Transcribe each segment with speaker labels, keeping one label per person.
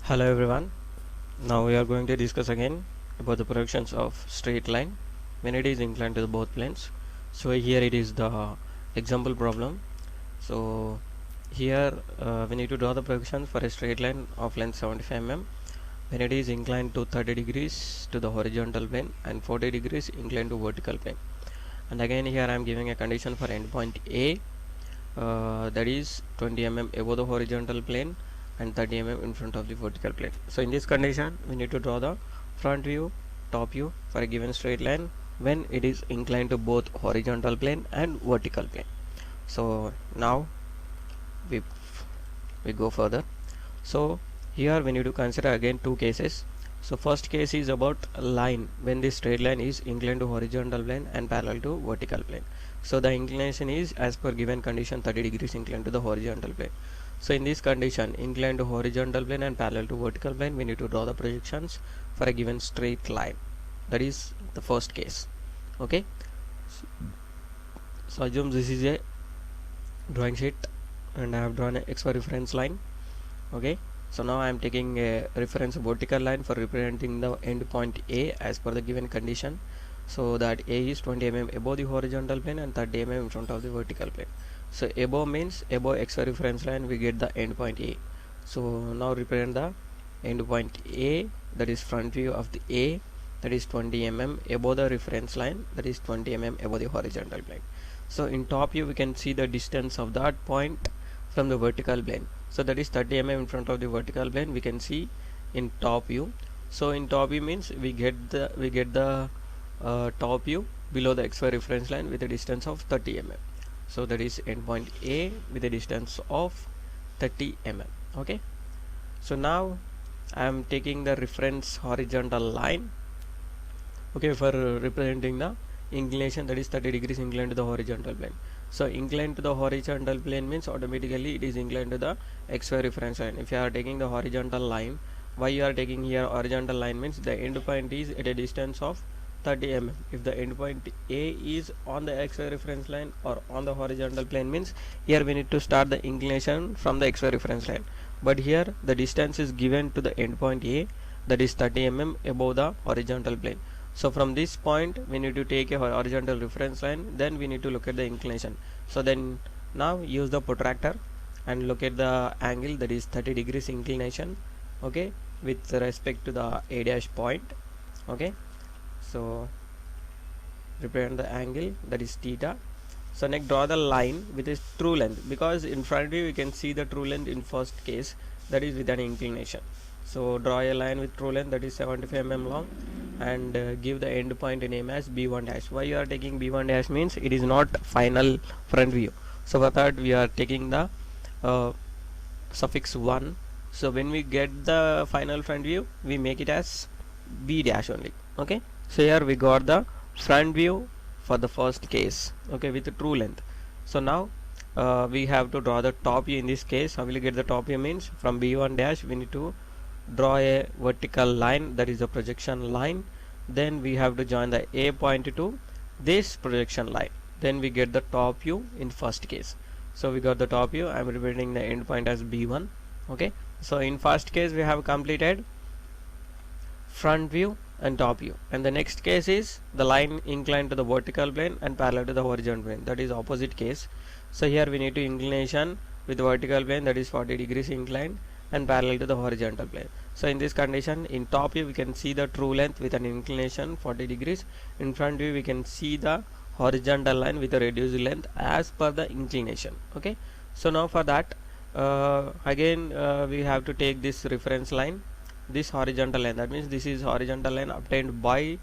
Speaker 1: Hello everyone. Now we are going to discuss again about the projections of straight line when it is inclined to the both planes. So here it is the example problem. So here we need to draw the projections for a straight line of length 75 mm when it is inclined to 30 degrees to the horizontal plane and 40 degrees inclined to vertical plane. And again here I am giving a condition for endpoint A, that is 20 mm above the horizontal plane and 30 mm in front of the vertical plane. So in this condition we need to draw the front view, top view for a given straight line when it is inclined to both horizontal plane and vertical plane. So now we go further. So here we need to consider again two cases. So first case is about line when the straight line is inclined to horizontal plane and parallel to vertical plane. So the inclination is as per given condition 30 degrees inclined to the horizontal plane. So in this condition, inclined to horizontal plane and parallel to vertical plane, we need to draw the projections for a given straight line. That is the first case. Okay. So assume this is a drawing sheet and I have drawn a XY reference line. Okay. So now I am taking a reference vertical line for representing the end point A as per the given condition. So that A is 20 mm above the horizontal plane and 30 mm in front of the vertical plane. So above means above XY reference line we get the end point A. So now represent the end point A, that is front view of the A, that is 20 mm above the reference line, that is 20 mm above the horizontal plane. So in top view we can see the distance of that point from the vertical plane. So that is 30 mm in front of the vertical plane we can see in top view. So in top view means we get the top view below the XY reference line with a distance of 30 mm. So that is endpoint A with a distance of 30 mm. Okay. So now I am taking the reference horizontal line. Okay, for representing the inclination, that is 30 degrees inclined to the horizontal plane. So inclined to the horizontal plane means automatically it is inclined to the XY reference line. If you are taking the horizontal line, why you are taking here horizontal line means the end point is at a distance of 30 mm. If the end point A is on the XY reference line or on the horizontal plane means here we need to start the inclination from the XY reference line. But here the distance is given to the end point A, that is 30 mm above the horizontal plane. So from this point we need to take a horizontal reference line, then we need to look at the inclination. So then now use the protractor and look at the angle, that is 30 degrees inclination, okay, with respect to the A dash point. Okay, so represent the angle, that is theta. So next draw the line with its true length, because in front view you can see the true length in first case, that is with an inclination. So draw a line with true length, that is 75 mm long, and give the end point name as B1 dash. Why you are taking B1 dash means it is not final front view. So for that we are taking the suffix 1. So when we get the final front view we make it as B dash only. Okay. So here we got the front view for the first case, okay, with the true length. So now we have to draw the top view. In this case how will you get the top view means from B1 dash we need to draw a vertical line, that is the projection line. Then we have to join the A point to this projection line, then we get the top view in first case. So we got the top view. I am representing the end point as B1. Okay. So in first case we have completed front view and top view, and the next case is the line inclined to the vertical plane and parallel to the horizontal plane, that is opposite case. So here we need to inclination with vertical plane, that is 40 degrees inclined and parallel to the horizontal plane. So in this condition in top view we can see the true length with an inclination 40 degrees. In front view we can see the horizontal line with a reduced length as per the inclination. Okay. So now for that again we have to take this reference line, this horizontal line, that means this is horizontal line obtained by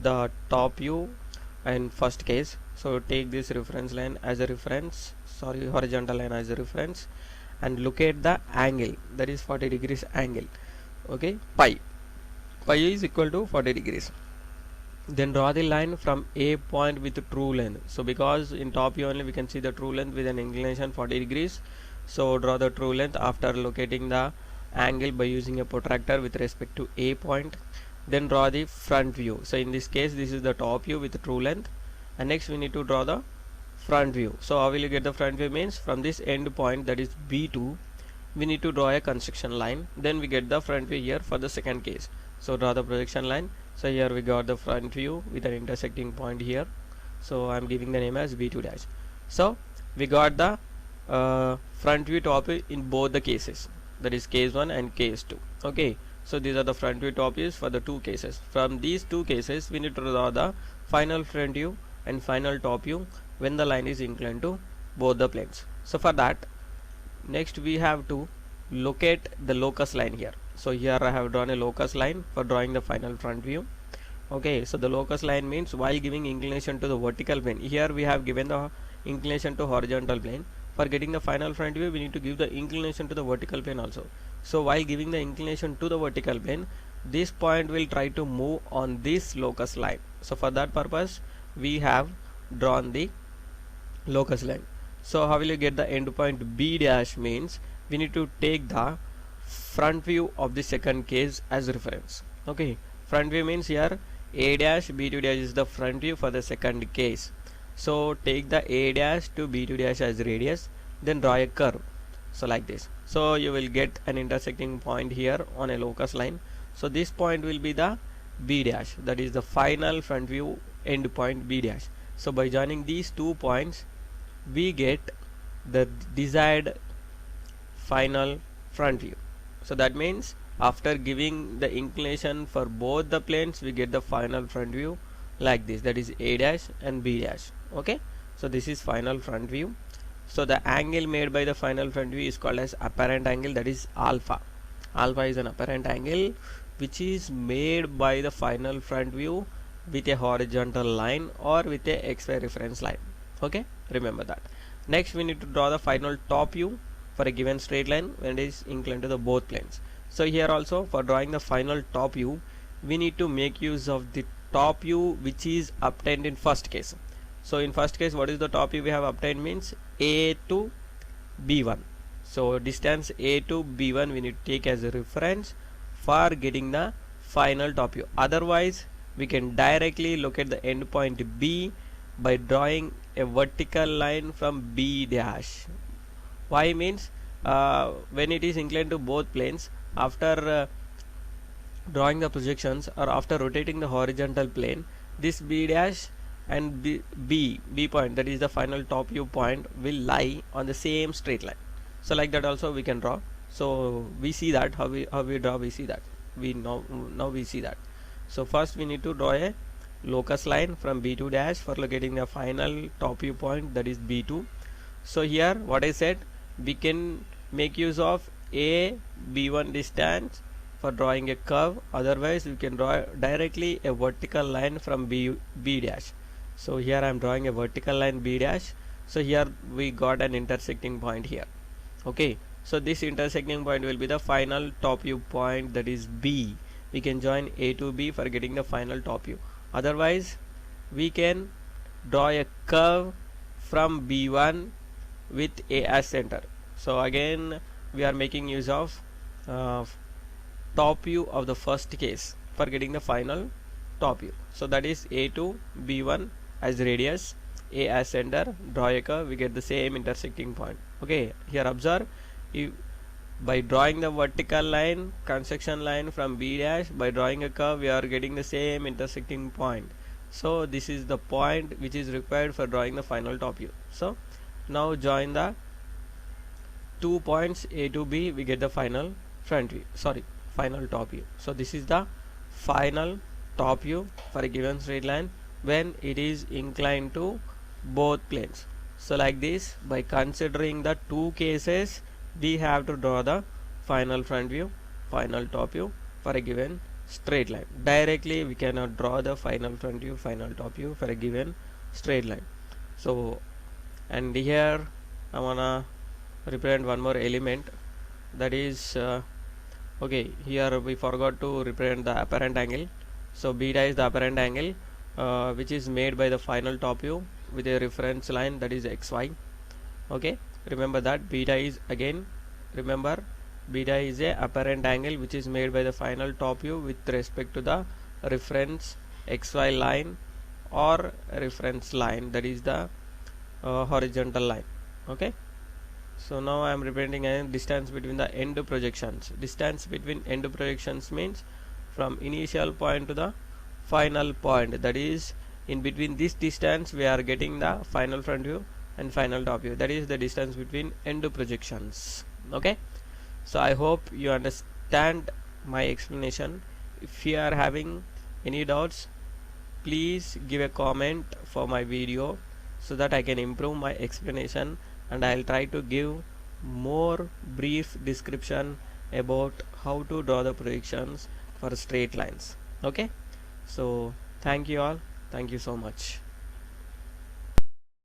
Speaker 1: the top view in first case. So take this reference line as a reference, sorry, horizontal line as a reference, and look at the angle, that is 40 degrees angle. Okay, pi is equal to 40 degrees. Then draw the line from A point with true length. So because in top view only we can see the true length with an inclination 40 degrees, so draw the true length after locating the angle by using a protractor with respect to A point. Then draw the front view. So in this case this is the top view with the true length, and next we need to draw the front view. So how will you get the front view means from this end point, that is B2, we need to draw a construction line, then we get the front view here for the second case. So draw the projection line. So here we got the front view with an intersecting point here, so I'm giving the name as b2 dash. So we got the front view top view in both the cases, that is case 1 and case 2. Okay, so these are the front view top views for the two cases. From these two cases we need to draw the final front view and final top view when the line is inclined to both the planes. So for that, next we have to locate the locus line here. So here I have drawn a locus line for drawing the final front view. Okay, so the locus line means while giving inclination to the vertical plane, here we have given the inclination to horizontal plane. For getting the final front view we need to give the inclination to the vertical plane also. So while giving the inclination to the vertical plane, this point will try to move on this locus line. So for that purpose we have drawn the locus line. So how will you get the endpoint b dash means we need to take the front view of the second case as reference. Okay, front view means here a dash b2 dash is the front view for the second case. So take the a dash to b2 dash as radius, then draw a curve, so like this. So you will get an intersecting point here on a locus line. So this point will be the b dash, that is the final front view endpoint b dash. So by joining these 2 points we get the desired final front view. So that means after giving the inclination for both the planes we get the final front view like this, that is a dash and b dash. Okay, so this is final front view. So the angle made by the final front view is called as apparent angle, that is alpha. Alpha is an apparent angle which is made by the final front view with a horizontal line or with a XY reference line. Okay, remember that. Next we need to draw the final top view for a given straight line when it is inclined to the both planes. So here also for drawing the final top view we need to make use of the top view which is obtained in first case. So in first case what is the top view we have obtained means a to b1. So distance a to b1 we need to take as a reference for getting the final top view. Otherwise we can directly locate the endpoint b by drawing a vertical line from b dash. Why means when it is inclined to both planes, after drawing the projections or after rotating the horizontal plane, this b dash and b point, that is the final top view point, will lie on the same straight line. So like that also we can draw. So we see that how we draw, we see that now we see that. So first we need to draw a locus line from b2 dash for locating the final top view point, that is b2. So here what I said, we can make use of a b1 distance for drawing a curve. Otherwise we can draw directly a vertical line from b dash. So here I am drawing a vertical line b dash. So here we got an intersecting point here. Okay, so this intersecting point will be the final top view point, that is b. We can join a to b for getting the final top view. Otherwise we can draw a curve from b1 with a as center. So again we are making use of top view of the first case for getting the final top view. So that is a to b1 as radius, a as center, draw a curve, we get the same intersecting point. Okay, here observe, by drawing the vertical line, construction line from b dash, by drawing a curve we are getting the same intersecting point. So this is the point which is required for drawing the final top view. So now join the 2 points a to b, we get the final front view, final top view. So this is the final top view for a given straight line when it is inclined to both planes. So like this, by considering the 2 cases we have to draw the final front view, final top view for a given straight line. Directly we cannot draw the final front view, final top view for a given straight line. So and here I wanna represent one more element, that is okay, here we forgot to represent the apparent angle. So beta is the apparent angle which is made by the final top view with a reference line, that is xy. Okay, remember that beta is, again remember, beta is a apparent angle which is made by the final top view with respect to the reference xy line or reference line, that is the horizontal line. Okay, So now I am representing a distance between the end projections. Distance between end projections means from initial point to the final point, that is in between this distance we are getting the final front view and final top view. That is the distance between end projections. Okay, so I hope you understand my explanation. If you are having any doubts, please give a comment for my video so that I can improve my explanation, and I'll try to give more brief description about how to draw the projections for straight lines. Okay, so thank you all, thank you so much.